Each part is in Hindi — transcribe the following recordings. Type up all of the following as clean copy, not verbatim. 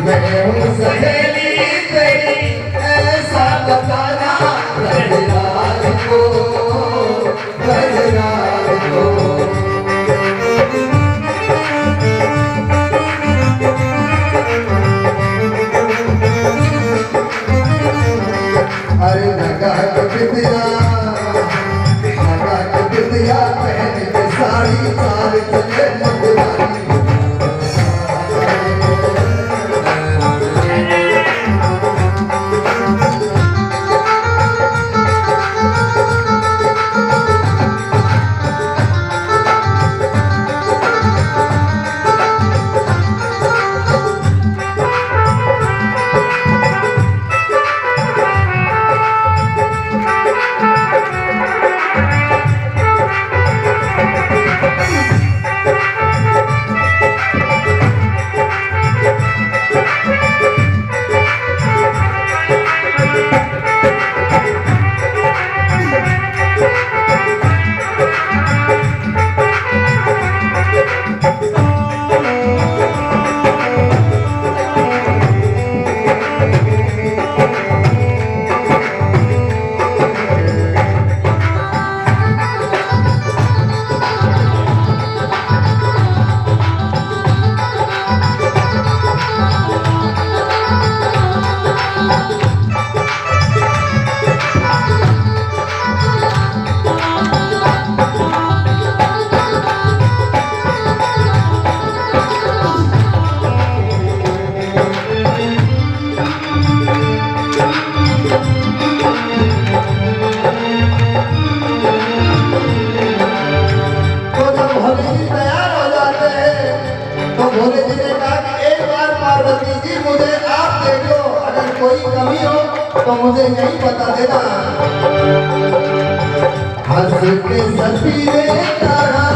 मैं हूँ सहेली तेरी, ऐसा बताना गजराज को, गजराज को। अरे नगा के बिटिया पहन के साड़ी चाल चले मतवाली। भोले जी ने कहा कि एक बार पार्वती जी मुझे आप देख लो, अगर कोई कमी हो तो मुझे यही बता देना। हंस के सती ने कहा,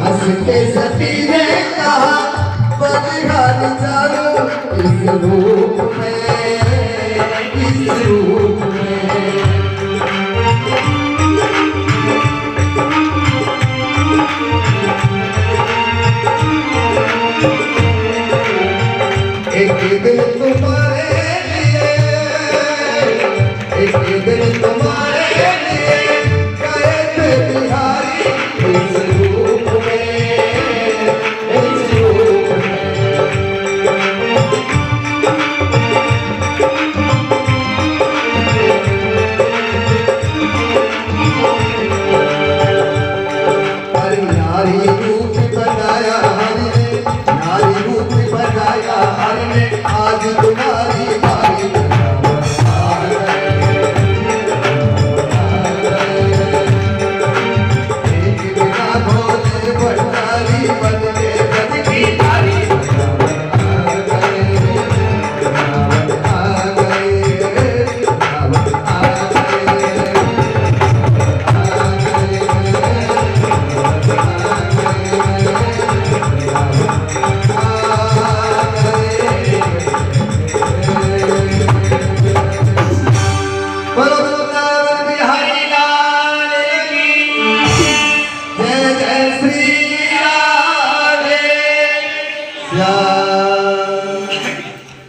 हंस के सती ने कहा, बलिहारी चालू इस रूप में, इस रूप में। एक दिन तुम्हारे लिए, एक दिन तुम्हारे लिए गए थे बिहारी इस रूप में, इस रूप में। अरे नारी रूप बनाया हरि ने, नारी रूप बनाया हरि ने, आज तुम्हारी बारी आ गए, एक बिना भोले भंडारी बन के बन की नारी आ गए,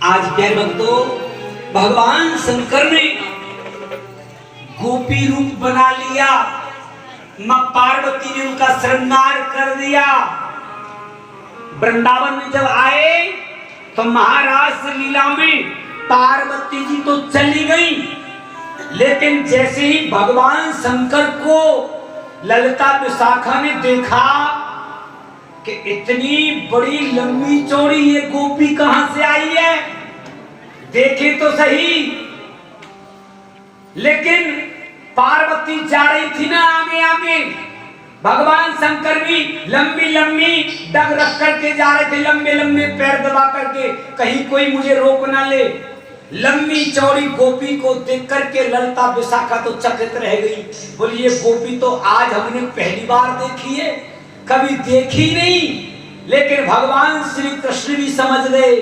आज प्यारे भक्तों, भगवान शंकर ने गोपी रूप बना लिया, मां पार्वती ने उनका श्रृंगार कर दिया। वृंदावन में जब आए तो महाराज लीला में पार्वती जी तो चली गई, लेकिन जैसे ही भगवान शंकर को ललिता विशाखा ने देखा कि इतनी बड़ी लंबी चौड़ी ये गोपी कहां से आई है, देखे तो सही। लेकिन पार्वती जा रही थी ना आगे आगे, भगवान शंकर भी लंबी लंबी डग रख करके जा रहे थे, लंबे लंबे पैर दबा करके, कहीं कोई मुझे रोक ना ले। लंबी चौड़ी गोपी को देख करके ललिता विशाखा तो चकित रह गई, बोली ये गोपी तो आज हमने पहली बार देखी है, कभी देखी नहीं। लेकिन भगवान श्री कृष्ण भी समझ गए।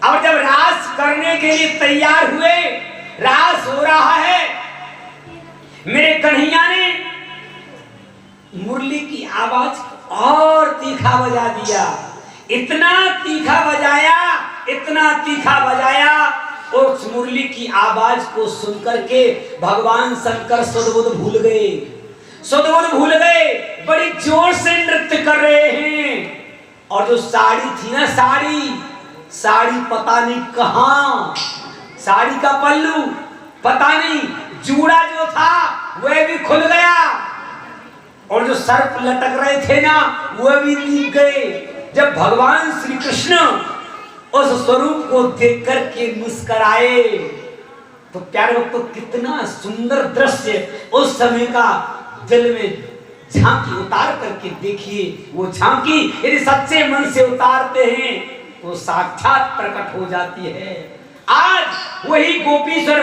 और जब रास करने के लिए तैयार हुए, रास हो रहा है, मेरे कन्हैया ने मुरली की आवाज और तीखा बजा दिया। इतना तीखा बजाया, इतना तीखा बजाया, उस मुरली की आवाज को सुनकर के भगवान शंकर सुध-बुध भूल गए, सुध-बुध भूल गए, बड़ी जोर से नृत्य कर रहे हैं। और जो साड़ी थी ना, साड़ी पता नहीं कहां, साड़ी का पल्लू पता नहीं, जूड़ा जो था वह भी खुल गया, और जो सर्प लटक रहे थे ना वह भी नीक गए। जब भगवान श्री कृष्ण उस स्वरूप को देख करके मुस्कुराए, तो प्यारे भक्तों कितना सुंदर दृश्य उस समय का दिल में झांकी उतार करके देखिए। वो झांकी यदि सच्चे मन से उतारते हैं तो साक्षात प्रकट हो जाती है। आज वही गोपीश्वर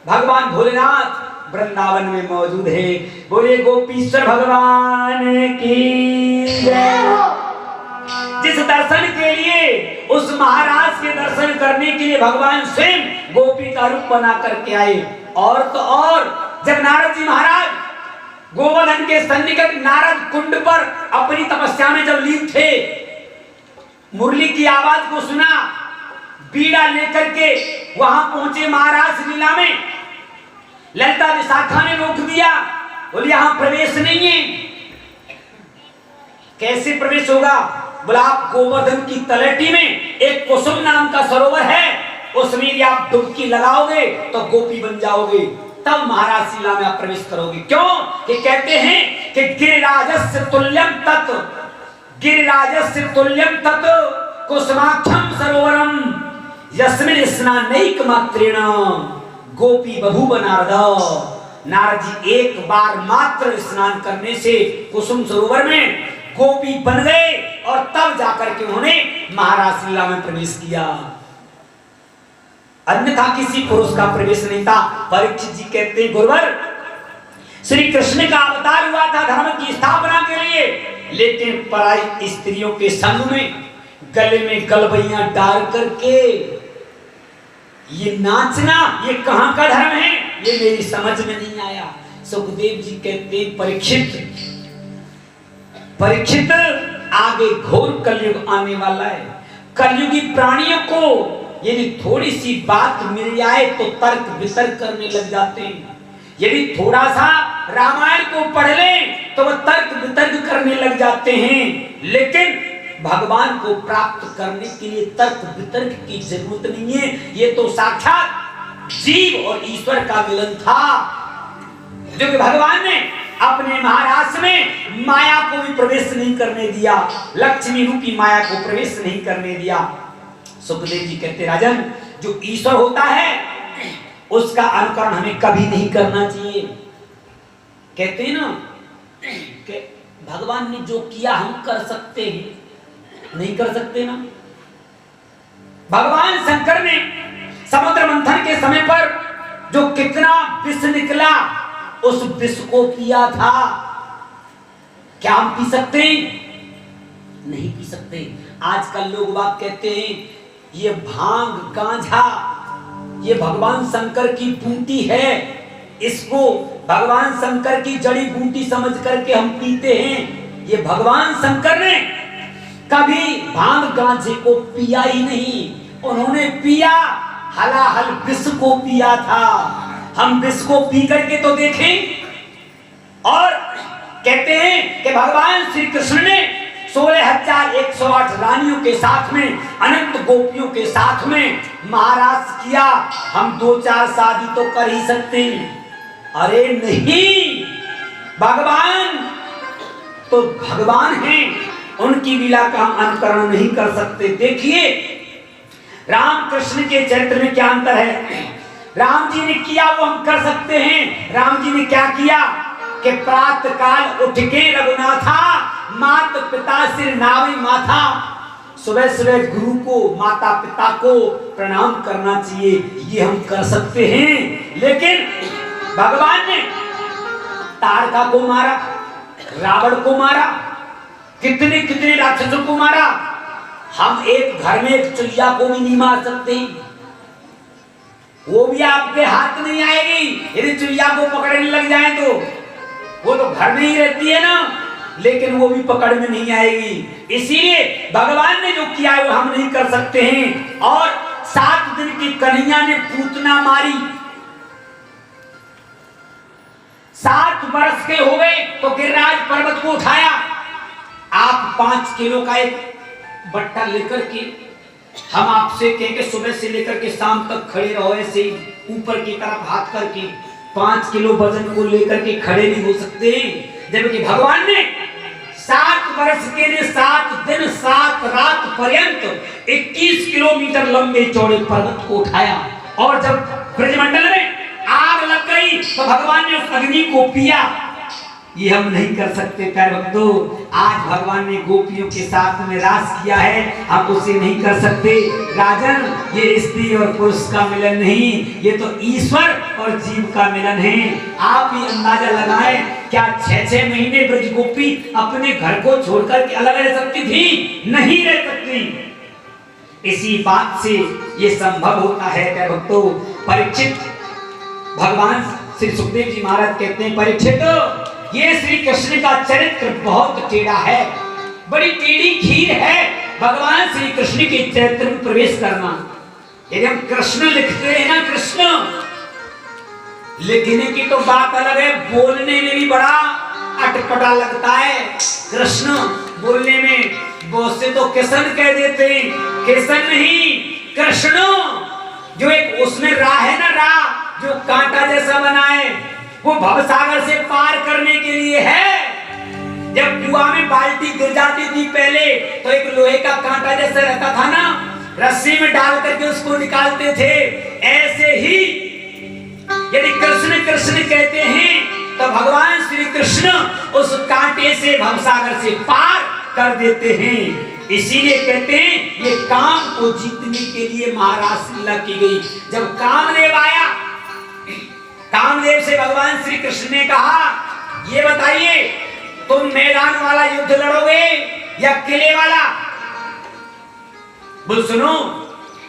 भगवान भोलेनाथ वृंदावन में मौजूद है। बोले गोपीश्वर भगवान की जय। जिस दर्शन के लिए, उस महाराज के दर्शन करने के लिए भगवान स्वयं गोपी का रूप बना करके आए। और तो और जब नारद जी महाराज गोवर्धन के सन्निकट नारद कुंड पर अपनी तपस्या में जब लीन थे, मुरली की आवाज को सुना, बीड़ा लेकर के वहां पहुंचे महाराज लीला में। ललिता विशाखा ने रोक दिया, बोले यहां प्रवेश नहीं है। कैसे प्रवेश होगा? बोला आप गोवर्धन की तलहटी में एक कुसुम नाम का सरोवर है, उसमें यदि आप डुबकी लगाओगे तो गोपी बन जाओगे, तब महाराज लीला में आप प्रवेश करोगे। क्यों? कि कहते हैं कि गिरिराजस्य तुल्यम तत्, गिरिराजस्य तुल्यम तत् कुसुमाक्षम सरोवरम यस्मिन् स्नानैक मात्रेण गोपी बभूव नारद। नारद जी एक बार मात्र स्नान करने से कुसुम सरोवर में गोपी बन गए, और तब जाकर के उन्होंने महाराज लीला में प्रवेश किया, अन्यथा किसी पुरुष का प्रवेश नहीं था। परीक्षित जी कहते हैं गुरुवर, श्री कृष्ण का अवतार हुआ था धर्म की स्थापना के लिए, लेकिन पराई स्त्रियों के संग में गले में गलबैया डाल करके ये नाचना, ये कहां का धर्म है, ये मेरी समझ में नहीं आया। सुखदेव जी कहते परीक्षित आगे घोर कलयुग आने वाला है। कलयुगी प्राणियों को यदि थोड़ी सी बात मिल जाए तो तर्क वितर्क करने लग जाते हैं। यदि थोड़ा सा रामायण को पढ़ लें तो वह तर्क वितर्क करने लग जाते हैं। लेकिन भगवान को प्राप्त करने के लिए तर्क वितर्क की जरूरत नहीं है। ये तो साक्षात जीव और ईश्वर का मिलन था, जो कि भगवान ने अपने महाराज में माया को भी प्रवेश नहीं करने दिया, लक्ष्मी रूपी माया को प्रवेश नहीं करने दिया। सुखदेव जी कहते राजन, जो ईश्वर होता है उसका अनुकरण हमें कभी नहीं करना चाहिए। कहते हैं ना कि भगवान ने जो किया हम कर सकते हैं, नहीं कर सकते ना। भगवान शंकर ने समुद्र मंथन के समय पर जो कितना विष निकला, उस विष को पिया था। क्या हम पी सकते हैं? नहीं पी सकते। आजकल लोग बात कहते हैं ये भांग गांजा ये भगवान शंकर की बूटी है, इसको भगवान शंकर की जड़ी बूटी समझ करके हम पीते हैं। ये भगवान शंकर ने कभी भांग गांजे को पिया ही नहीं, उन्होंने पिया हलाहल विष को पिया था। हम विष को पी करके तो देखें। और कहते हैं कि भगवान श्री कृष्ण ने 16,108 रानियों के साथ में, अनंत गोपियों के साथ में महाराज किया। हम 2-4 शादी तो कर ही सकते हैं। अरे नहीं, भगवान तो भगवान हैं, उनकी लीला का हम अनुकरण नहीं कर सकते। देखिए राम कृष्ण के चरित्र में क्या अंतर है। राम जी ने किया वो हम कर सकते हैं। राम जी ने क्या किया कि प्रातः काल उठ के रघुनाथा मात पिता सिर नावे माथा, सुबह सुबह गुरु को माता पिता को प्रणाम करना चाहिए, ये हम कर सकते हैं। लेकिन भगवान ने ताड़का को मारा, रावण को मारा, कितने कितने राक्षसों को मारा। हम एक घर में एक चुहिया को भी नहीं मार सकते, वो भी आपके हाथ नहीं आएगी। यदि चुहिया को पकड़ने लग जाए तो वो तो घर में ही रहती है ना, लेकिन वो भी पकड़ में नहीं आएगी। इसीलिए भगवान ने जो किया है वो हम नहीं कर सकते हैं। और 7 दिन की कन्हैया ने पूतना मारी, 7 वर्ष के हो गए तो गिरिराज पर्वत को उठाया। आप 5 किलो का एक बट्टा लेकर के, हम आपसे कहेंगे सुबह से लेकर के शाम तक खड़े रहो ऐसे ऊपर की तरफ हाथ करके, 5 किलो वजन को लेकर के खड़े नहीं हो सकते। जबकि भगवान ने 7 वर्ष के लिए 7 दिन 7 रात पर्यंत 21 किलोमीटर लंबे चौड़े पर्वत को उठाया। और जब ब्रजमंडल में आग लग गई तो भगवान ने उस अग्नि को पिया। ये हम नहीं कर सकते प्यारे भक्तों। आज भगवान ने गोपियों के साथ में रास किया है, हम उसे नहीं कर सकते। राजन, ये स्त्री और पुरुष का मिलन नहीं, ये तो ईश्वर और जीव का मिलन है। आप ही अंदाजा लगाएं, क्या 6-6 महीने ब्रज गोपी अपने घर को छोड़कर के अलग रह सकती थी? नहीं रह सकती। इसी बात से ये संभव होता है प्यारे भक्तों। परीक्षित, भगवान श्री सुखदेव जी महाराज कहते हैं, परीक्षित ये श्री कृष्ण का चरित्र बहुत टेढ़ा है, बड़ी टेढ़ी खीर है भगवान श्री कृष्ण के चरित्र में प्रवेश करना। यदि हम कृष्ण लिखते हैं ना, कृष्ण लिखने की तो बात अलग है, बोलने में भी बड़ा अटपटा लगता है। कृष्ण बोलने में बहुत से तो किशन कह देते हैं, किशन नहीं, कृष्ण। जो एक उसमें राह है ना, राह जो कांटा जैसा बना है, वो भवसागर से पार करने के लिए है। जब कुआं में बाल्टी गिर जाती थी पहले, तो एक लोहे का कांटा जैसा रहता था ना, रस्सी में डाल करके उसको निकालते थे। ऐसे ही यदि कृष्ण कृष्ण कहते हैं तो भगवान श्री कृष्ण उस कांटे से भवसागर से पार कर देते हैं। इसीलिए कहते हैं ये काम को जीतने के लिए महाराज लीला की गई। जब कामदेव आया, कामदेव से भगवान श्री कृष्ण ने कहा, ये बताइए तुम मैदान वाला युद्ध लड़ोगे या किले वाला? बोल सुनो,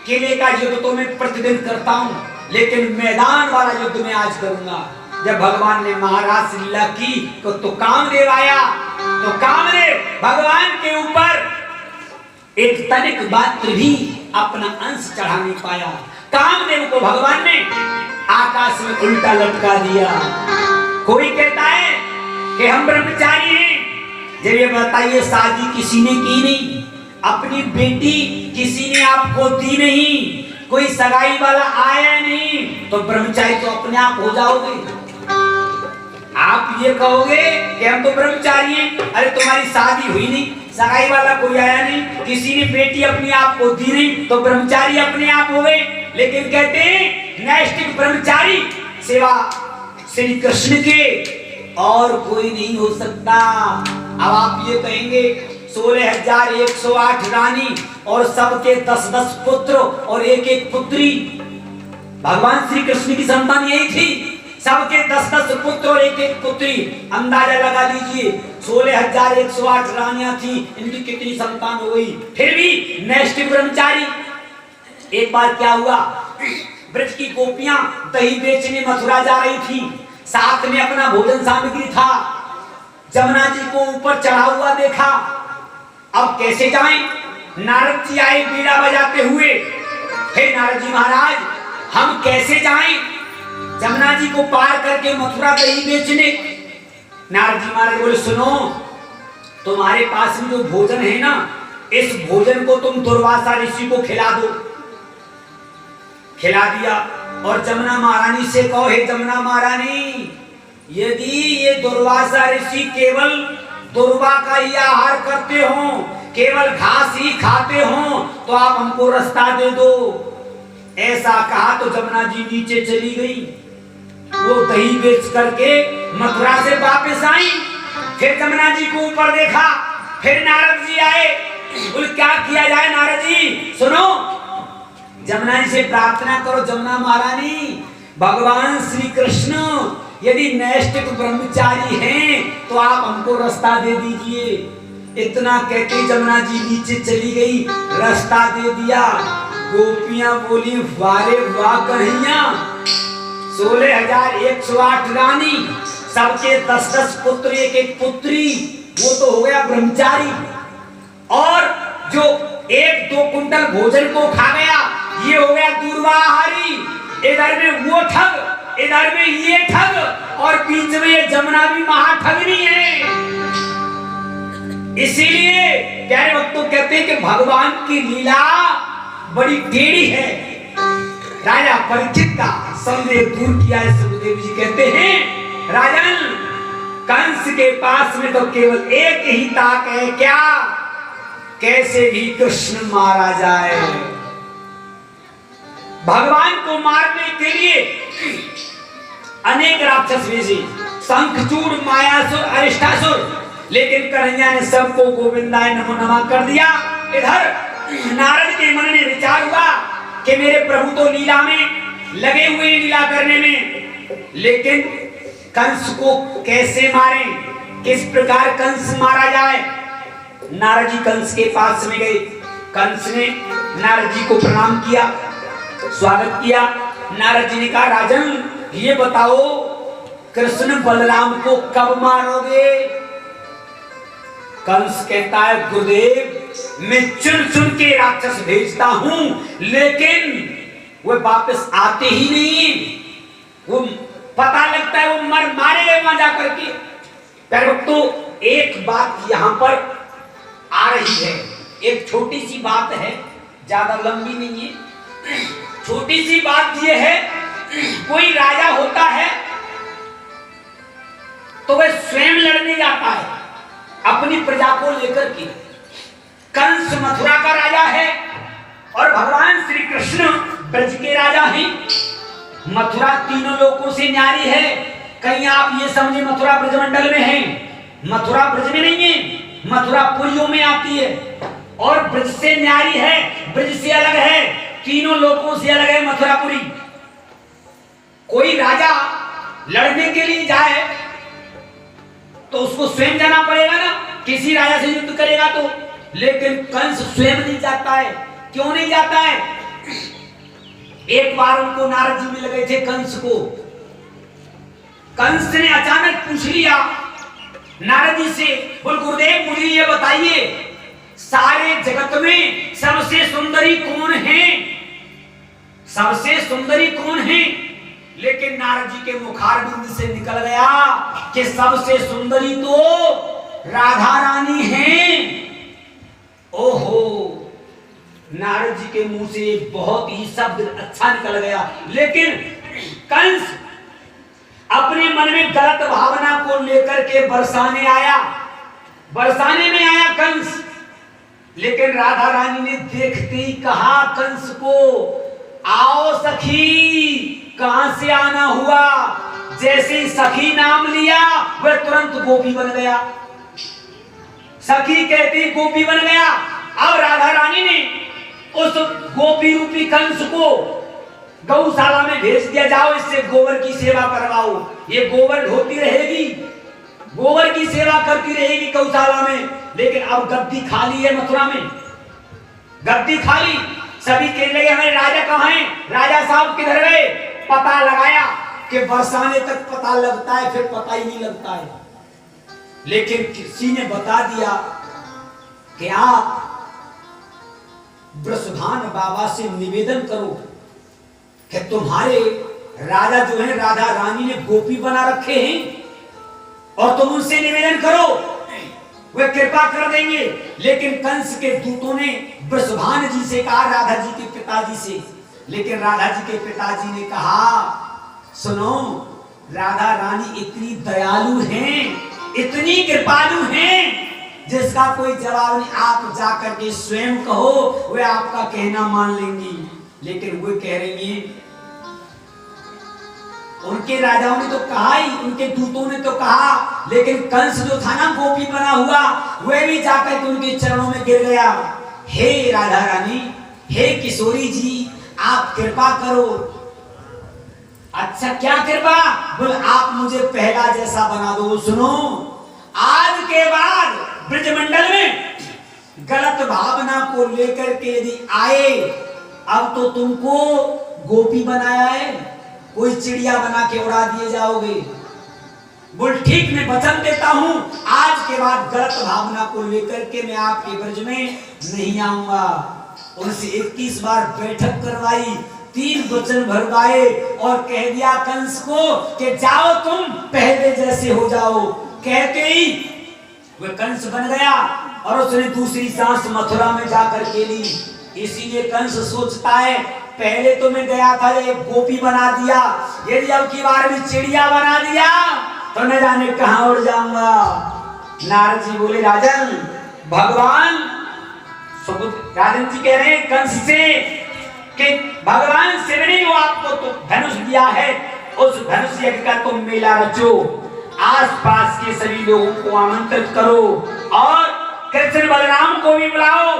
किले का युद्ध तो मैं प्रतिदिन करता हूं, लेकिन मैदान वाला युद्ध मैं आज करूंगा। जब भगवान ने महाराज लीला की तो कामदेव आया, तो कामदेव भगवान के ऊपर एक तनिक मात्र भी अपना अंश चढ़ा नहीं पाया। कामदेव को भगवान ने आकाश में उल्टा लटका दिया। कोई कहता है कि हम ब्रह्मचारी हैं। जब ये बताइए, शादी किसी ने की नहीं, अपनी बेटी किसी ने आपको दी नहीं, कोई सगाई वाला आया नहीं, तो ब्रह्मचारी तो अपने आप हो जाओगे। आप ये कहोगे कि हम तो ब्रह्मचारी हैं, अरे तुम्हारी शादी हुई नहीं, सगाई वाला कोई आया नहीं, किसी ने बेटी अपने आप को दी नहीं, तो ब्रह्मचारी अपने आप हो गए। लेकिन कहते हैं नैष्ठिक ब्रह्मचारी सेवा श्री कृष्ण के और कोई नहीं हो सकता। अब आप ये कहेंगे 16,108 रानी और सबके 10-10 पुत्र और एक पुत्री। भगवान श्री कृष्ण की संतान यही थी, सबके 10-10 पुत्र और एक पुत्री। अंदाजा लगा लीजिए, 16,108 रानियां थी, इनकी कितनी संतान हो गई। फिर भी नैष्ठिक ब्रह्मचारी। एक बार क्या हुआ, ब्रज की गोपियां दही बेचने मथुरा जा रही थी, साथ में अपना भोजन सामग्री था। जमुना जी को ऊपर चढ़ा हुआ देखा, अब कैसे जाएं? नारद जी आए बीड़ा बजाते हुए, हे नारद जी महाराज, हम कैसे जाएं जमुना जी को पार करके मथुरा दही बेचने? नारद जी महाराज बोले, सुनो, तुम्हारे पास में जो भोजन है ना, इस भोजन को तुम दुर्वासा ऋषि को खिला दो। खिला दिया और जमुना महारानी से कहो, हे जमुना महारानी, यदि ये दुर्वासा ऋषि केवल दुर्वा का ही आहार करते हो, केवल घास ही खाते हो, तो आप हमको रास्ता दे दो। ऐसा कहा तो जमुना जी नीचे चली गई। वो दही बेच करके मथुरा से वापस आई। फिर जमुना जी को ऊपर देखा, फिर नारद जी आए। बोले, क्या किया जाए नारद जी? सुनो, जमुना जी से प्रार्थना करो, जमुना महारानी, भगवान श्री कृष्ण यदि नैष्ठिक ब्रह्मचारी हैं तो आप हमको रास्ता दे दीजिए। इतना कहते जमुना जी नीचे चली गई, रास्ता दे दिया। गोपियां बोली वारे वाह कन्हैया, 16,108 रानी, सबके 10-10 पुत्र, एक पुत्री, वो तो हो गया ब्रह्मचारी। और जो 1-2 कुंटल भोजन को खा गया, ये हो गया दूर्वाहारी। इधर में वो ठग, इधर में ये ठग, और बीच में ये जमुना भी महाठगनी है। इसीलिए प्यारे भक्तों कहते हैं कि भगवान की लीला बड़ी टेढ़ी है। राजा परीक्षित का संदेह दूर किया है। सुखदेव जी कहते हैं राजन, कंस के पास में तो केवल एक ही ताक है, क्या? कैसे भी कृष्ण मारा जाए। भगवान को मारने के लिए अनेक राक्षस भेजे, शंखचूड़, मायासुर, अरिष्टासुर, लेकिन कन्हैया ने सबको गोविंदाय नमो नमः कर दिया। इधर नारद के मन में विचार हुआ कि मेरे प्रभु तो लीला में लगे हुए लीला करने में, लेकिन कंस को कैसे मारें, किस प्रकार कंस मारा जाए। नारद जी कंस के पास में गए। कंस ने नारद जी को प्रणाम किया, स्वागत किया। नारद जी ने कहा राजन, ये बताओ कृष्ण बलराम को कब मारोगे? कंस कहता है गुरुदेव, मैं चुन चुन के राक्षस भेजता हूं, लेकिन वो वापस आते ही नहीं। वो पता लगता है वो मारे गए वहां जाकर के। प्यारे भक्तों, एक बात यहां पर आ रही है, एक छोटी सी बात है, ज्यादा लंबी नहीं है। छोटी सी बात यह है, कोई राजा होता है तो वह स्वयं लड़ने जाता है अपनी प्रजा को लेकर के। कंस मथुरा का राजा है और भगवान श्री कृष्ण ब्रज के राजा हैं। मथुरा तीनों लोकों से न्यारी है। कहीं आप ये समझे मथुरा ब्रजमंडल में है, मथुरा ब्रज में नहीं है, मथुरा पुरियों में आती है और ब्रज से न्यारी है, ब्रज से अलग है, तीनों लोकों से अलग है मथुरापुरी। कोई राजा लड़ने के लिए जाए तो उसको स्वयं जाना पड़ेगा ना, किसी राजा से युद्ध करेगा तो। लेकिन कंस स्वयं नहीं जाता है। क्यों नहीं जाता है? एक बार उनको नारद जी मिल गए थे कंस को। कंस ने अचानक पूछ लिया नारद जी से, बोल गुरुदेव मुझे ये बताइए, सारे जगत में सबसे सुंदरी कौन है? सबसे सुंदरी कौन है? लेकिन नारद जी के मुखारबिंद से निकल गया कि सबसे सुंदरी तो राधा रानी है। ओहो, नारद जी के मुंह से बहुत ही शब्द अच्छा निकल गया। लेकिन कंस अपने मन में गलत भावना को लेकर के बरसाने में आया कंस। लेकिन राधा रानी ने देखते ही कहा कंस को, आओ सखी। कहां से आना हुआ? जैसे ही सखी नाम लिया वह तुरंत गोपी बन गया। सखी कहती गोपी बन गया। अब राधा रानी ने उस गोपी रूपी कंस को गौशाला में भेज दिया, जाओ इससे गोबर की सेवा करवाओ। ये गोबर ढोती रहेगी, गोबर की सेवा करती रहेगी गौशाला में। लेकिन अब गद्दी खाली है मथुरा में, गद्दी खाली। सभी कहने लगे हमारे राजा कहाँ हैं? राजा साहब किधर गए? पता लगाया कि बरसाने तक पता लगता है, फिर पता ही नहीं लगता है। लेकिन किसी ने बता दिया कि आप वृषभान बाबा से निवेदन करो कि तुम्हारे राजा जो है राधा रानी ने गोपी बना रखे हैं, और तुम उनसे निवेदन करो, वे कृपा कर देंगे। लेकिन कंस के दूतों ने वृषभान जी से कहा, राधा जी के पिताजी से। लेकिन राधा जी के पिताजी ने कहा, सुनो, राधा रानी इतनी दयालु हैं, इतनी कृपालु हैं, जिसका कोई जवाब नहीं। आप जाकर के स्वयं कहो, वे आपका कहना मान लेंगी। लेकिन वे कह रही हैं, उनके राजाओं ने तो कहा ही, उनके दूतों ने तो कहा, लेकिन कंस जो था ना गोपी बना हुआ, वह भी जाकर के उनके चरणों में गिर गया। हे राधा रानी, हे किशोरी जी, आप कृपा करो। अच्छा क्या कृपा? बोल आप मुझे पहला जैसा बना दो। सुनो, आज के बाद ब्रजमंडल में गलत भावना को लेकर के यदि आए, अब तो तुमको गोपी बनाया है, कोई चिड़िया बना के उड़ा दिए जाओगे। बोल ठीक, मैं वचन देता हूं, आज के बाद गलत भावना को लेकर के मैं आपके ब्रज में नहीं आऊंगा। उनसे 21 बार बैठक करवाई, 3 वचन भरवाए और कह दिया कंस को कि जाओ तुम पहले जैसे हो जाओ। कहते ही वह कंस बन गया और उसने दूसरी सांस मथुरा में जाकर के ली। इसीलिए कंस सोचता है पहले तो मैं गया था एक गोपी बना दिया, यदि अब की बार भी चिड़िया बना दिया तो न जाने कहां उड़ जाऊंगा। नारद जी बोले राजन, भगवान राजन जी कह रहे हैं कंस से कि भगवान शिव ने वो आपको तो धनुष दिया है, उस धनुष यज्ञ का तुम मेला रचो, आसपास के सभी लोगों को आमंत्रित करो और कृष्ण बलराम को भी बुलाओ।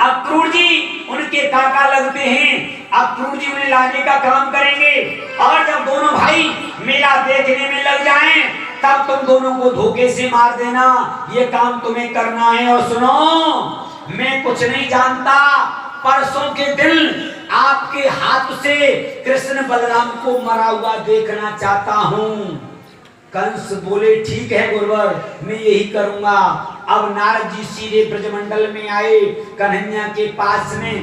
अक्रूर जी उनके काका लगते हैं, अक्रूर जी उन्हें लाने का काम करेंगे और जब दोनों भाई मेला देखने में लग जाएं, तब तुम दोनों को धोखे से मार देना, ये काम तुम्हें करना है। और सुनो, मैं कुछ नहीं जानता, परसों के दिन आपके हाथ से कृष्ण बलराम को मरा हुआ देखना चाहता हूं। कंस बोले ठीक है गुरुवर, मैं यही करूंगा। अब नारद जी सीधे ब्रजमंडल में आए कन्हैया के पास में।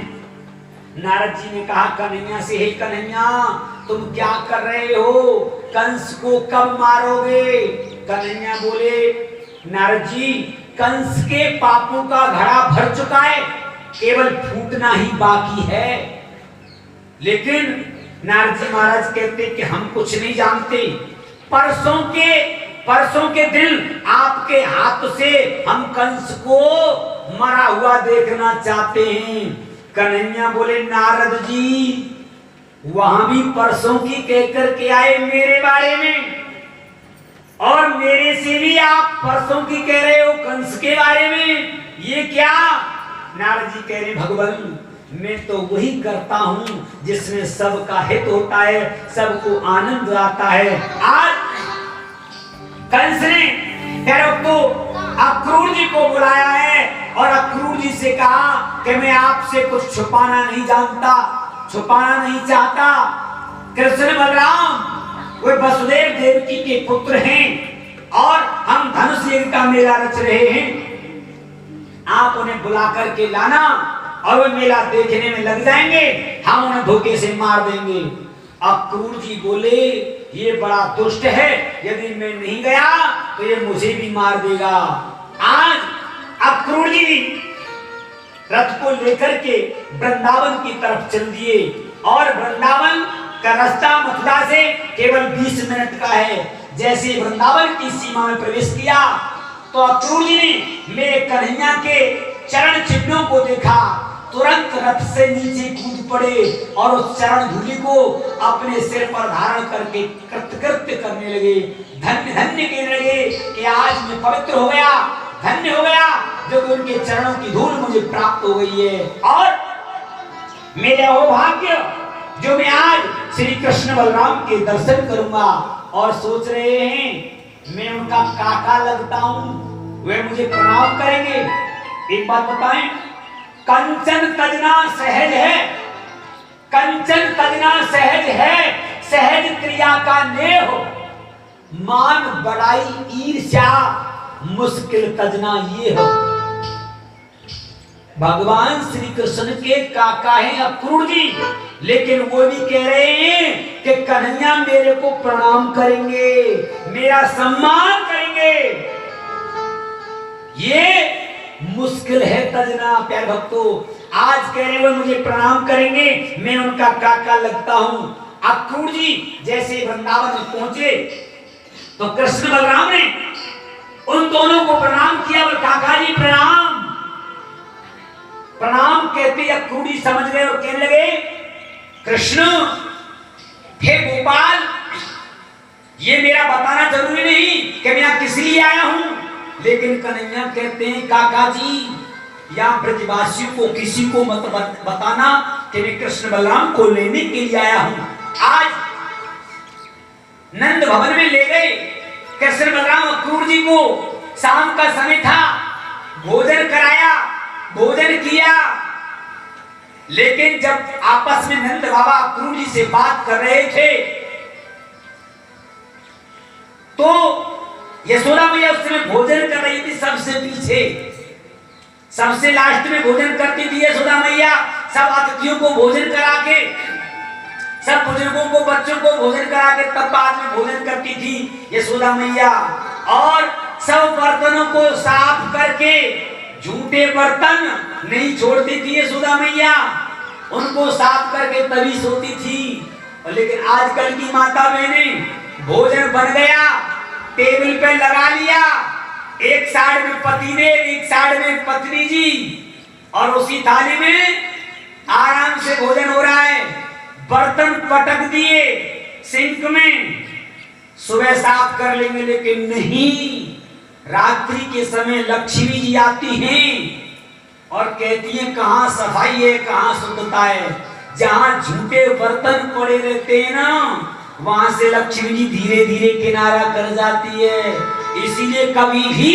नारद जी ने कहा कन्हैया से, हे कन्हैया तुम क्या कर रहे हो, कंस को कब मारोगे? कन्हैया बोले नारद जी, कंस के पापों का घड़ा भर चुका है, केवल फूटना ही बाकी है। लेकिन नारद जी महाराज कहते कि हम कुछ नहीं जानते, परसों के दिन आपके हाथ से हम कंस को मरा हुआ देखना चाहते हैं। कन्हैया बोले नारद जी, वहां भी परसों की कहकर के आए मेरे बारे में, और मेरे से भी आप परसों की कह रहे हो कंस के बारे में, ये क्या? नारद जी कह रहे भगवान, मैं तो वही करता हूं जिसमें सबका हित होता है, सबको आनंद आता है। आज कंस ने तो अक्रूर जी को बुलाया है और अक्रूर जी से कहा कि मैं आपसे कुछ छुपाना नहीं जानता, छुपाना नहीं चाहता। कृष्ण बलराम वे वसुदेव देवकी के पुत्र हैं और हम धनुष यज्ञ का मेला रच रहे हैं, आप उन्हें बुला करके लाना और वे मेला देखने में लग जाएंगे, हम उन्हें धोखे से मार देंगे। अक्रूर जी बोले ये बड़ा दुष्ट है, यदि मैं नहीं गया तो ये मुझे भी मार देगा। आज अक्रूर जी रथ को लेकर के वृंदावन की तरफ चल दिए और वृंदावन का रास्ता मथुरा से केवल 20 मिनट का है। जैसे वृंदावन की सीमा में प्रवेश किया तो अक्रूर जी ने मेरे कन्हैया के चरण चिन्हों को देखा, तुरंत रथ से नीचे कूद पड़े और उस चरण धूलि को अपने सिर पर धारण करके कृतकृत्य करने लगे, धन्य धन्य कहने लगे कि आज मैं पवित्र हो गया, धन्य हो गया जो कि उनके चरणों की धूल मुझे प्राप्त हो गई है। और मेरा वो भाग्य जो मैं आज श्री कृष्ण बलराम के दर्शन करूंगा। और सोच रहे हैं मैं उनका काका लगता हूं, वे मुझे प्रणाम करेंगे। एक बात बताएं, कंचन तजना सहज है, कंचन तजना सहज है, सहज क्रिया का नेह, मान बड़ाई ईर्ष्या मुश्किल तजना ये हो। भगवान श्री कृष्ण के काका हैं अक्रूर जी, लेकिन वो भी कह रहे हैं कि कन्हैया मेरे को प्रणाम करेंगे, मेरा सम्मान करेंगे। ये मुश्किल है तजना प्यारे भक्तों। आज कह रहे हुए मुझे प्रणाम करेंगे, मैं उनका काका लगता हूं। अक्रूर जी जैसे वृंदावन में पहुंचे तो कृष्ण बलराम ने उन दोनों को प्रणाम किया और काका जी प्रणाम प्रणाम कहते अक्रूर जी समझ गए और कहने लगे कृष्ण हे गोपाल, ये मेरा बताना जरूरी नहीं कि मैं यहाँ किस लिए आया हूं, लेकिन कन्हैया कहते हैं काका जी या ब्रजवासियों को किसी को मत बताना कि मैं कृष्ण बलराम को लेने के लिए आया हूं। आज नंद भवन में ले गए कृष्ण बलराम अक्रूर जी को शाम का समय था, भोजन कराया, भोजन किया। लेकिन जब आपस में नंद बाबा अक्रूर जी से बात कर रहे थे तो यशोदा मैया उस समय भोजन कर रही थी सबसे पीछे, सबसे लास्ट में भोजन करती थी यशोदा मैया। सब अतिथियों को भोजन करा के, सब बुजुर्गों को, बच्चों को भोजन करा के तब बाद में भोजन करती थी यशोदा मैया। और सब बर्तनों को साफ करके, झूठे बर्तन नहीं छोड़ती थी यशोदा मैया, उनको साफ करके तभी सोती थी। लेकिन आजकल की माता बहने, भोजन बन गया, टेबल पे लगा लिया, एक साइड में पतिदेव, एक साइड में पत्नी जी, और उसी थाली में आराम से भोजन हो रहा है। बर्तन पटक दिए सिंक में, सुबह साफ कर लेंगे, लेकिन नहीं, रात्रि के समय लक्ष्मी जी आती हैं और कहती हैं कहां सफाई है, कहां शुद्धता है। जहां झूठे बर्तन पड़े रहते हैं ना, वहां से लक्ष्मी जी धीरे धीरे किनारा कर जाती है। इसीलिए कभी भी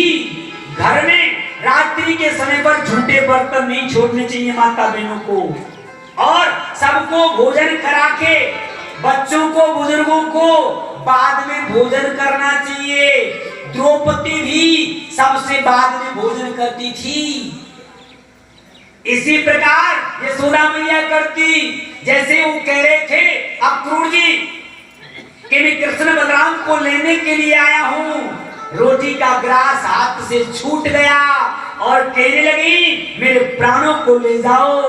घर में रात्रि के समय पर झूठे बर्तन नहीं छोड़ने चाहिए माता बहनों को। और सबको भोजन करा के, बच्चों को, बुजुर्गों को बाद में भोजन करना चाहिए। द्रौपदी भी सबसे बाद में भोजन करती थी। इसी प्रकार यशोदा मैया करती। जैसे वो कह रहे थे अक्रूर जी कि मैं कृष्ण बलराम को लेने के लिए आया हूं, रोटी का ग्रास हाथ से छूट गया और कहने लगी मेरे प्राणों को ले जाओ,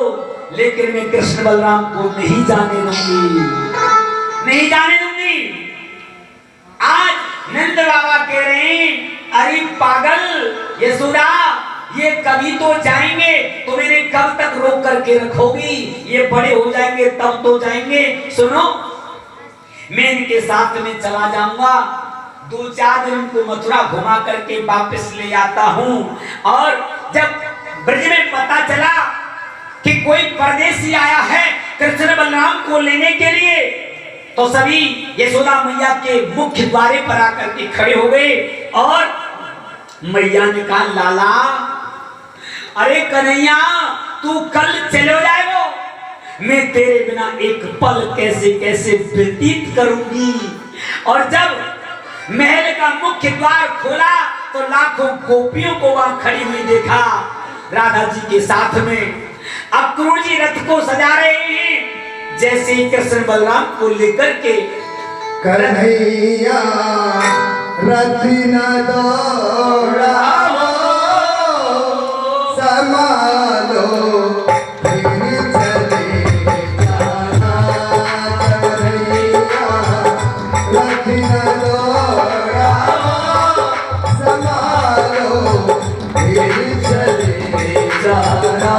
लेकिन मैं कृष्ण बलराम को नहीं जाने दूंगी, नहीं जाने दूंगी। आज नंद बाबा कह रहे हैं अरे पागल यशोदा, ये कभी तो जाएंगे, तो मैंने कब तक रोक करके रखोगी, ये बड़े हो जाएंगे तब तो जाएंगे। सुनो, मैं इनके साथ में चला जाऊंगा, 2-4 दिन को मथुरा घुमा करके वापस ले आता हूं। और जब ब्रज में पता चला कि कोई परदेसी आया है कृष्ण बलराम को लेने के लिए, तो सभी यशोदा मैया के मुख्य द्वारे पर आकर के खड़े हो गए। और मैया ने कहा लाला, अरे कन्हैया, तू कल चले जाएगो, मैं तेरे बिना एक पल कैसे कैसे व्यतीत करूंगी। और जब महल का मुख्य द्वार खोला तो लाखों गोपियों को वहां खड़ी हुई देखा, राधा जी के साथ में। अक्रूर जी रथ को सजा रहे हैं, जैसे ही कृष्ण बलराम को लेकर के कन्हैया रथ न दौड़ाओ, संभालो फिर चले जाना। कन्हैया रथ न दौड़ाओ, संभालो फिर चले जाना।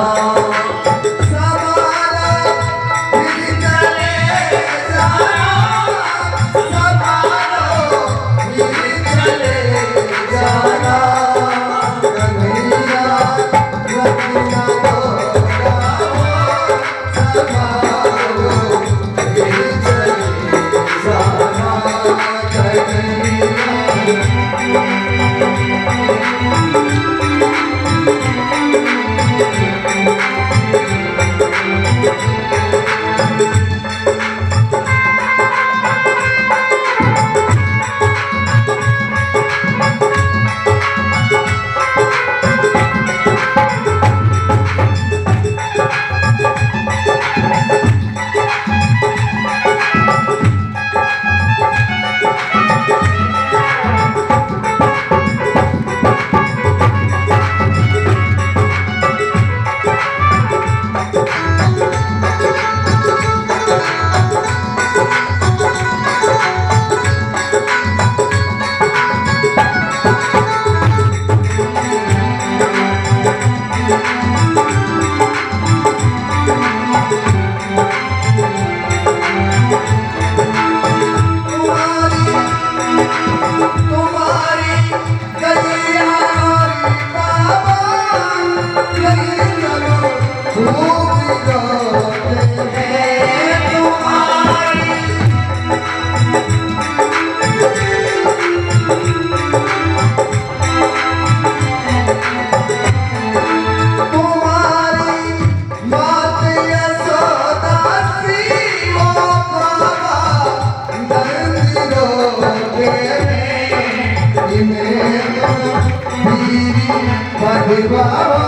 अभिभावो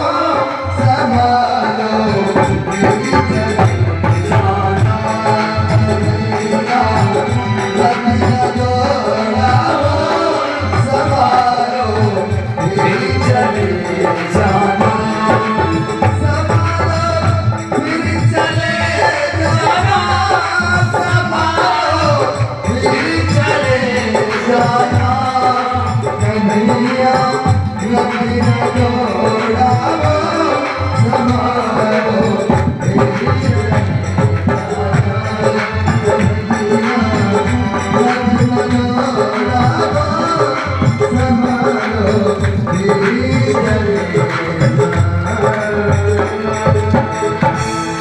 संभालो मेरी चली जाना कन्हैया लखन जोड़ाओ संभालो मेरी चली जाना संभालो मेरी चले जाना संभालो मेरी चले जाना कन्हैया लखन जोड़ाओ संभालो मेरी चले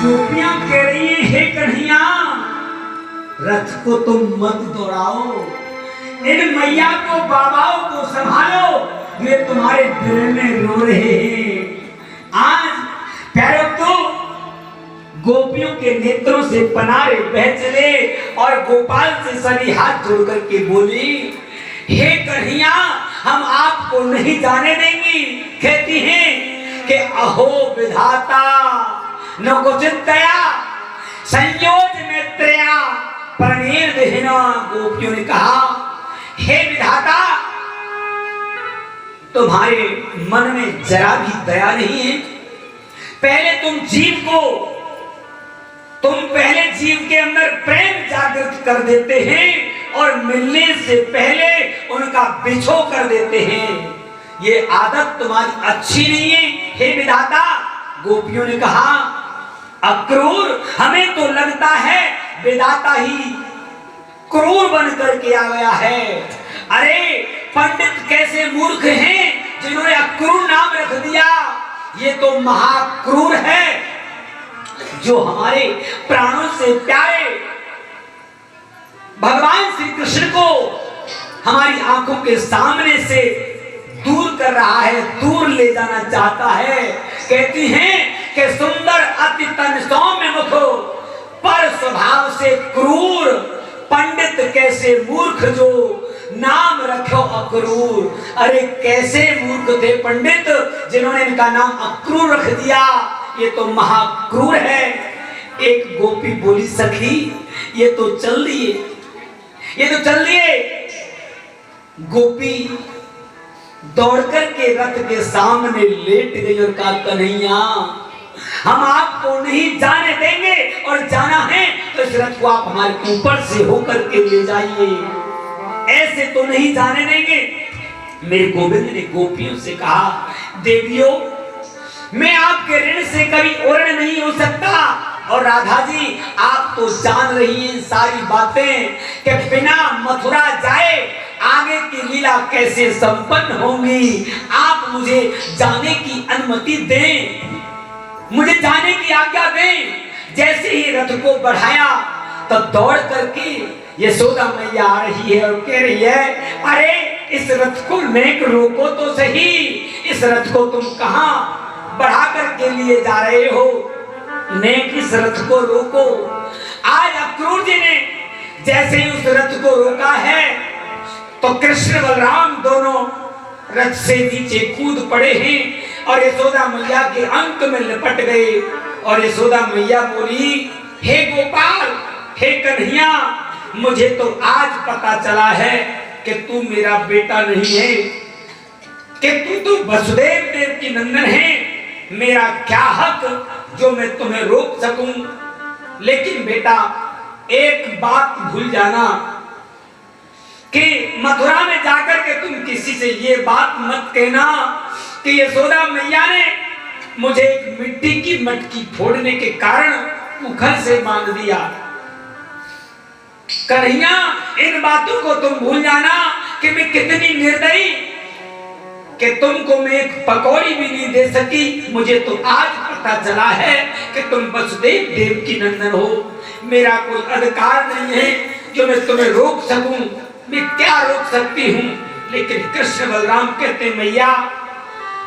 गोपियां कह रही हैं, हे कन्हैया रथ को तुम मत दौड़ाओ, इन मैया को बाबाओं को संभालो, वे तुम्हारे दिल में रो रहे हैं। आज प्यारे तो गोपियों के नेत्रों से पनारे बह चले और गोपाल से सभी हाथ जोड़ करके बोली, हे कन्हैया हम आपको नहीं जाने देंगी। कहती हैं कि अहो विधाता न कुचित दया संयोज में त्रया प्रणीर देना। गोपियों ने कहा, हे विधाता तुम्हारे मन में जरा भी दया नहीं है। पहले तुम पहले जीव के अंदर प्रेम जागृत कर देते हैं और मिलने से पहले उनका बिछो कर देते हैं। ये आदत तुम्हारी अच्छी नहीं है हे विधाता। गोपियों ने कहा, अक्रूर हमें तो लगता है विधाता ही क्रूर बन करके आ गया है। अरे पंडित कैसे मूर्ख हैं जिन्होंने अक्रूर नाम रख दिया। ये तो महाक्रूर है जो हमारे प्राणों से प्यारे भगवान श्री कृष्ण को हमारी आंखों के सामने से दूर कर रहा है, दूर ले जाना चाहता है। कहती हैं कि सुंदर अति तन सौम्य मुखो पर स्वभाव से क्रूर, पंडित कैसे मूर्ख जो नाम रखो अक्रूर। अरे कैसे मूर्ख थे पंडित जिन्होंने इनका नाम अक्रूर रख दिया, ये तो महाक्रूर है। एक गोपी बोली, सखी ये तो चल दिए, ये तो चल दिए। गोपी दौड़कर के रथ के सामने लेट गई और कहा, कन्हैया हम आपको नहीं जाने देंगे और जाना है तो इस रथ को आप हमारे ऊपर से होकर के ले जाइए, ऐसे तो नहीं जाने देंगे। मेरे गोविंद ने गोपियों से कहा, देवियों मैं आपके ऋण से कभी ओरण नहीं हो सकता। और राधा जी आप तो जान रही हैं सारी बातें कि बिना मथुरा जाए आगे की लीला कैसे संपन्न होंगी। आप मुझे जाने की अनुमति दें, मुझे जाने की आज्ञा दें। जैसे ही रथ को बढ़ाया तब दौड़ करके यशोदा मैया आ रही है और कह रही है, अरे इस रथ को नेक रोको तो सही, इस रथ को तुम कहां बढ़ा करके लिए जा रहे हो, नेक इस रथ को रोको। आज अक्रूर जी ने जैसे ही उस रथ को रोका है तो कृष्ण बलराम दोनों रथ से नीचे कूद पड़े हैं और यशोदा मैया के अंक में लिपट गए। और यशोदा मैया बोली, हे गोपाल, हे कन्हैया, मुझे तो आज पता चला है कि तू मेरा बेटा नहीं है, कि तू तो वसुदेव देव की नंदन है। मेरा क्या हक जो मैं तुम्हें रोक सकूं। लेकिन बेटा एक बात भूल जाना कि मथुरा में जाकर के तुम किसी से ये बात मत कहना कि यशोदा मैया ने मुझे एक मिट्टी की मटकी फोड़ने के कारण मुखर से बांध दिया। कन्हैया इन बातों को तुम भूल जाना कि मैं कितनी निर्दयी, कि तुमको मैं एक पकौड़ी भी नहीं दे सकी। मुझे तो आज पता चला है कि तुम वसुदेव देव की नंदन हो। मेरा कोई अधिकार नहीं है जो मैं तुम्हें रोक सकूं। मैं क्या रोक सकती हूँ। लेकिन कृष्ण बलराम कहते, मैया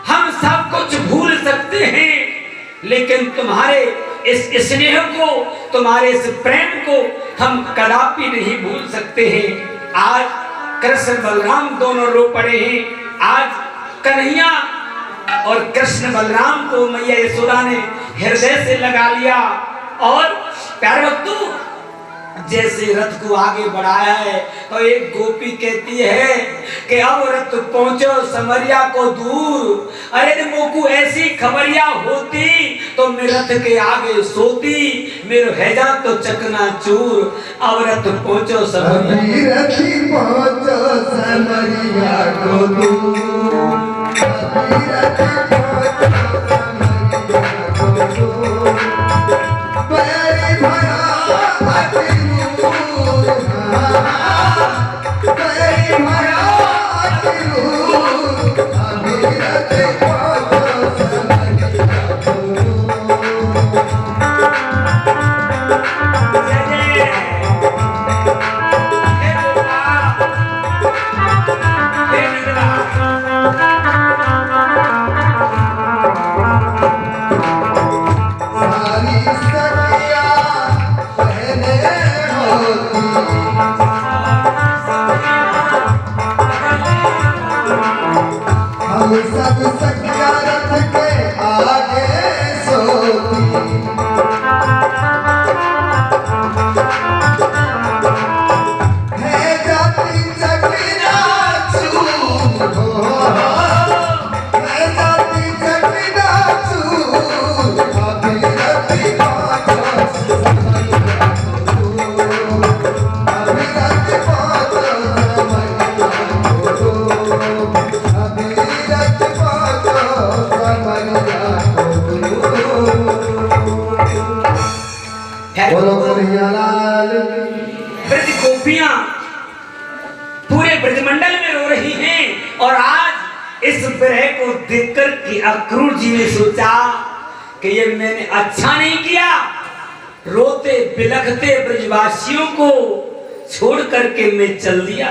हम सब कुछ भूल सकते हैं लेकिन तुम्हारे इस स्नेह को, तुम्हारे इस प्रेम को हम कदापि नहीं भूल सकते हैं। आज कृष्ण बलराम दोनों रो पड़े हैं। आज कन्हैया और कृष्ण बलराम को मैया यशोदा ने हृदय से लगा लिया। और प्यारे भक्तों, जैसे रथ को आगे बढ़ाया है तो एक गोपी कहती है कि अब रथ पहुंचो समरिया को दूर। अरे मोकू ऐसी खबरिया होती तो मेरे रथ के आगे सोती, मेरे हैजा तो चकना चूर। अब रथ पहुंचो समरिया, रथी पहुंचो समरिया को दूर, रथी पहुंचो समरिया को दूर। पैरी भरा अतिरूर, पैरी भरा अतिरूर, अभी रथी पहुंचो समरिया को दूर। सारी सखिया पहले होती, हम सब सखिया रथ के आगे सोती। है जाती चकना चूर हो, है जाती चकना चूर, अभी रथी पहुंचो समरिया को दूर, अभी रथी पहुंचो समरिया को दूर, अभी रथी पहुंचो समरिया को दूर। बोलो कन्हैया लाल की। ब्रज गोपियां पूरे ब्रजमंडल में रो रही हैं। और आज इस विरह को देखकर कि अक्रूर जी ने सोचा कि ये मैंने अच्छा नहीं किया, रोते बिलखते ब्रजवासियों को छोड़ करके मैं चल दिया।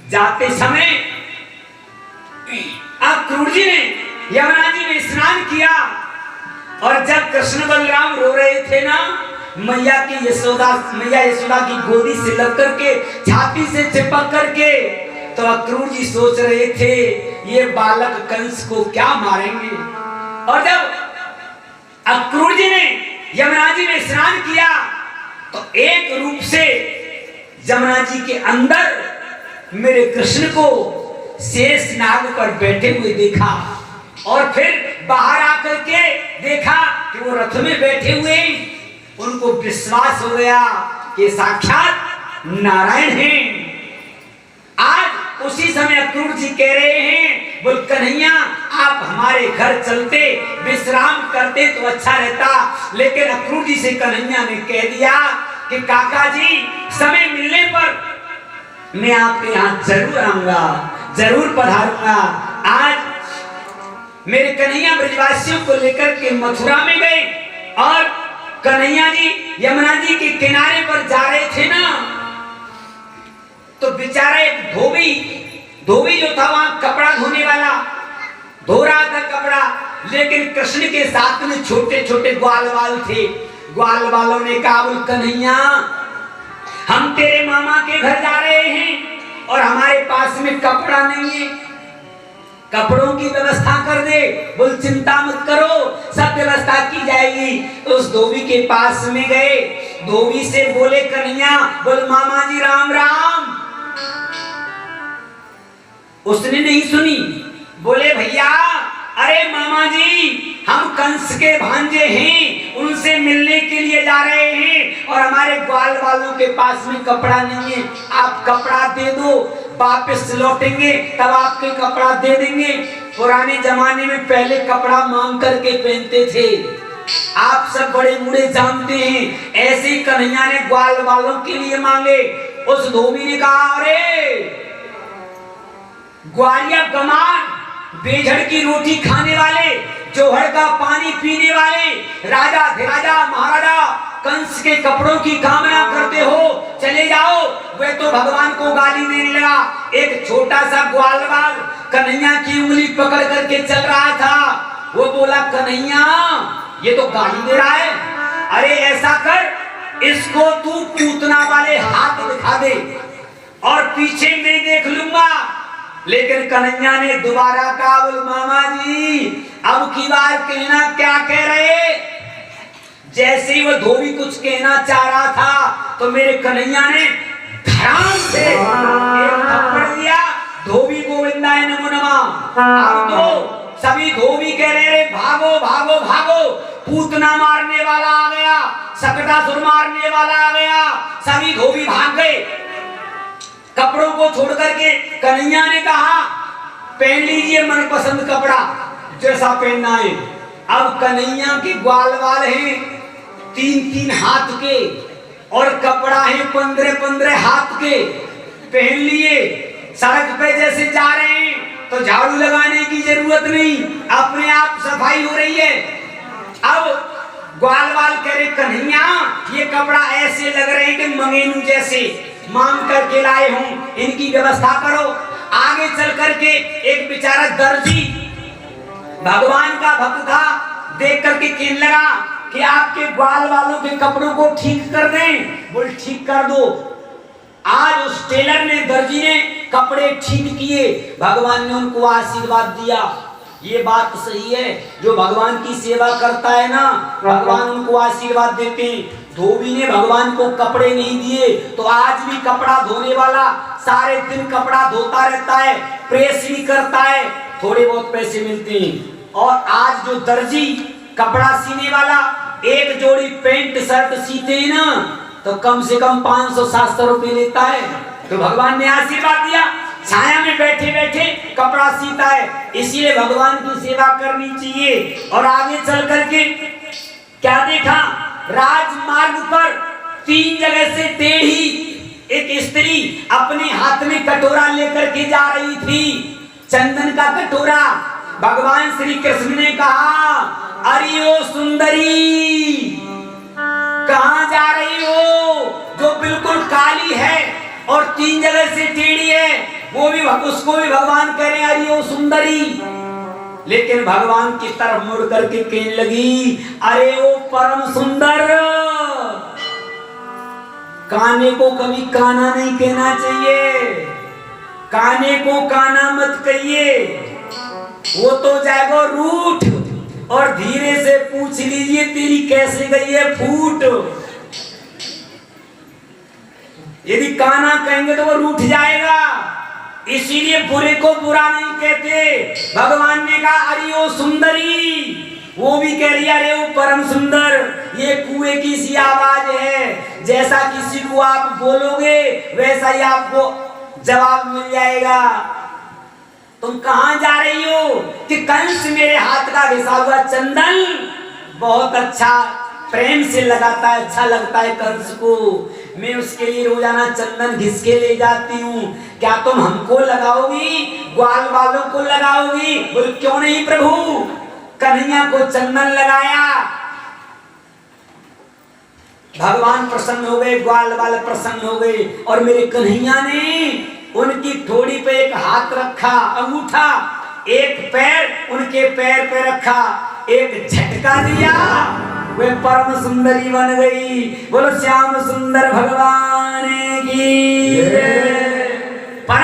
जाते समय अक्रूर जी ने यमुना जी में स्नान किया और जब कृष्ण बलराम रो रहे थे ना, मैया यशोदा की गोदी से लग करके छाती से चिपक करके, तो अक्रूर जी सोच रहे थे ये बालक कंस को क्या मारेंगे। और जब अक्रूर जी ने यमुना जी में स्नान किया तो एक रूप से यमुना जी के अंदर मेरे कृष्ण को शेष नाग पर बैठे हुए देखा। और फिर बाहर आकर के देखा कि वो रथ में बैठे हुए, उनको विश्वास हो गया कि साक्षात नारायण हैं। आज उसी समय अक्रूर जी कह रहे हैं, बोल कन्हैया आप हमारे घर चलते विश्राम करते तो अच्छा रहता। लेकिन अक्रूर जी से कन्हैया ने कह दिया कि काका जी समय मिलने पर मैं आपके यहाँ जरूर आऊंगा, जरूर पधारूंगा। आज मेरे कन्हैया ब्रजवासियों को लेकर के मथुरा में गए और कन्हैया जी यमुना जी के किनारे पर जा रहे थे ना, तो बेचारा एक धोबी जो था वहां कपड़ा धोने वाला धो रहा था कपड़ा। लेकिन कृष्ण के साथ में छोटे छोटे ग्वाल वाल थे। ग्वाल वालों ने कहा, बोल कन्हैया हम तेरे मामा के घर जा रहे हैं और हमारे पास में कपड़ा नहीं है, कपड़ों की व्यवस्था कर दे। बोल चिंता मत करो, सब व्यवस्था की जाएगी। उस धोबी के पास में गए, धोबी से बोले कन्हैया, बोल मामा जी राम राम। उसने नहीं सुनी, बोले भैया अरे मामा जी हम कंस के भांजे हैं, उनसे मिलने के लिए जा रहे हैं और हमारे ग्वाल वालों के पास में कपड़ा नहीं है, आप कपड़ा दे दो, वापस लौटेंगे तब आपके कपड़ा दे देंगे। पुराने जमाने में पहले कपड़ा मांग करके पहनते थे, आप सब बड़े बूढ़े जानते हैं। ऐसे ही कन्हैया ने ग्वाल वालों के लिए मांगे। उस धोबी ने कहा, अरे ग्वालिया गमान, बेझड़ की रोटी खाने वाले, जोहर का पानी पीने वाले, राजा धीराजा महाराजा कंस के कपड़ों की कामना करते हो, चले जाओ। वे तो भगवान को गाली देने लगा। एक छोटा सा ग्वालवाल कन्हैया की उंगली पकड़ करके चल रहा था। वो बोला, कन्हैया ये तो गाली दे रहा है, अरे ऐसा कर इसको तू पूतना वाले हाथ दिखा दे और पीछे मैं देख लूंगा। लेकिन कन्हैया ने दोबारा कहा, बोल मामा जी अब की बार कहना क्या कह रहे। जैसे ही वो धोबी कुछ कहना चाह रहा था तो मेरे कन्हैया ने धड़ाम से एक थप्पड़ दिया। धोबी गोविंदाय नमो नमः। अब तो सभी धोबी कह रहे भागो भागो भागो, पूतना मारने वाला आ गया, सकटासुर मारने वाला आ गया। सभी धोबी भाग गए। कपड़ों को छोड़ करके कन्हैया ने कहा पहन लीजिए मनपसंद कपड़ा जैसा पहनना है। अब कन्हैया के ग्वाल वाल हैं 3-3 हाथ के और कपड़ा है 15-15 हाथ के, पहन लिए। सड़क पे जैसे जा रहे हैं तो झाड़ू लगाने की जरूरत नहीं, अपने आप सफाई हो रही है। अब ग्वाल वाल कह रहे कन्हैया ये कपड़ा ऐसे लग रहे हैं कि मंगेनू जैसे, मांग करके लाए हूं, इनकी व्यवस्था करो। आगे चल करके एक बेचारा दर्जी भगवान का भक्त था, देख करके कहने लगा कि आपके ग्वाल वालों के कपड़ों को ठीक कर दें। बोल ठीक कर दो। आज उस टेलर ने, दर्जी ने कपड़े ठीक किए। भगवान ने उनको आशीर्वाद दिया। ये बात सही है, जो भगवान की सेवा करता है ना भगवान उनको आशीर्वाद देते हैं। धोबी ने भगवान को कपड़े नहीं दिए तो आज भी कपड़ा धोने वाला सारे दिन कपड़ा धोता रहता है, प्रेस भी करता है, थोड़े बहुत पैसे मिलते हैं। और आज जो दर्जी कपड़ा सीने वाला एक जोड़ी पेंट शर्ट सीते हैं ना तो कम से कम 500-700 रुपए लेता है। तो भगवान ने आशीर्वाद दिया, छाया में बैठे बैठे कपड़ा सीता है, इसलिए भगवान की सेवा करनी चाहिए। और आगे चल करके क्या देखा, राजमार्ग पर 3 जगह से टेढ़ी एक स्त्री अपने हाथ में कटोरा लेकर के जा रही थी, चंदन का कटोरा। भगवान श्री कृष्ण ने कहा अरे ओ सुंदरी कहां जा रही हो, जो बिल्कुल काली है और 3 जगह से टेढ़ी है, वो भी उसको भी भगवान कह रहे हैं अरे ओ सुंदरी। लेकिन भगवान की तरफ मुड़ करके कहने लगी अरे ओ परम सुंदर। काने को कभी काना नहीं कहना चाहिए, काने को काना मत कहिए, वो तो जाएगा रूठ। और धीरे से पूछ लीजिए तेरी कैसे गई है फूट। यदि काना कहेंगे तो वो रूठ जाएगा, इसीलिए बुरे को बुरा नहीं कहते। भगवान ने कहा अरे ओ सुंदरी, वो भी कह रही है अरे ओ परम सुंदर। ये कुएं की सी आवाज है, जैसा किसी को आप बोलोगे वैसा ही आपको जवाब मिल जाएगा। तुम कहां जा रही हो? कि कंस मेरे हाथ का घिसा हुआ चंदन बहुत अच्छा प्रेम से लगाता है, अच्छा लगता है कंस को, मैं उसके लिए रोजाना चंदन घिस के ले जाती हूँ। क्या तुम हमको लगाओगी, ग्वाल वालों को लगाओगी? बोल क्यों नहीं प्रभु। कन्हैया को चंदन लगाया, भगवान प्रसन्न हो गए, ग्वाल वाले प्रसन्न हो गए। और मेरे कन्हैया ने उनकी ठोड़ी पे एक हाथ रखा, अंगूठा, एक पैर उनके पैर पे रखा, एक झटका दिया, वे परम सुंदरी बन गई। बोलो श्याम सुंदर भगवान की जय।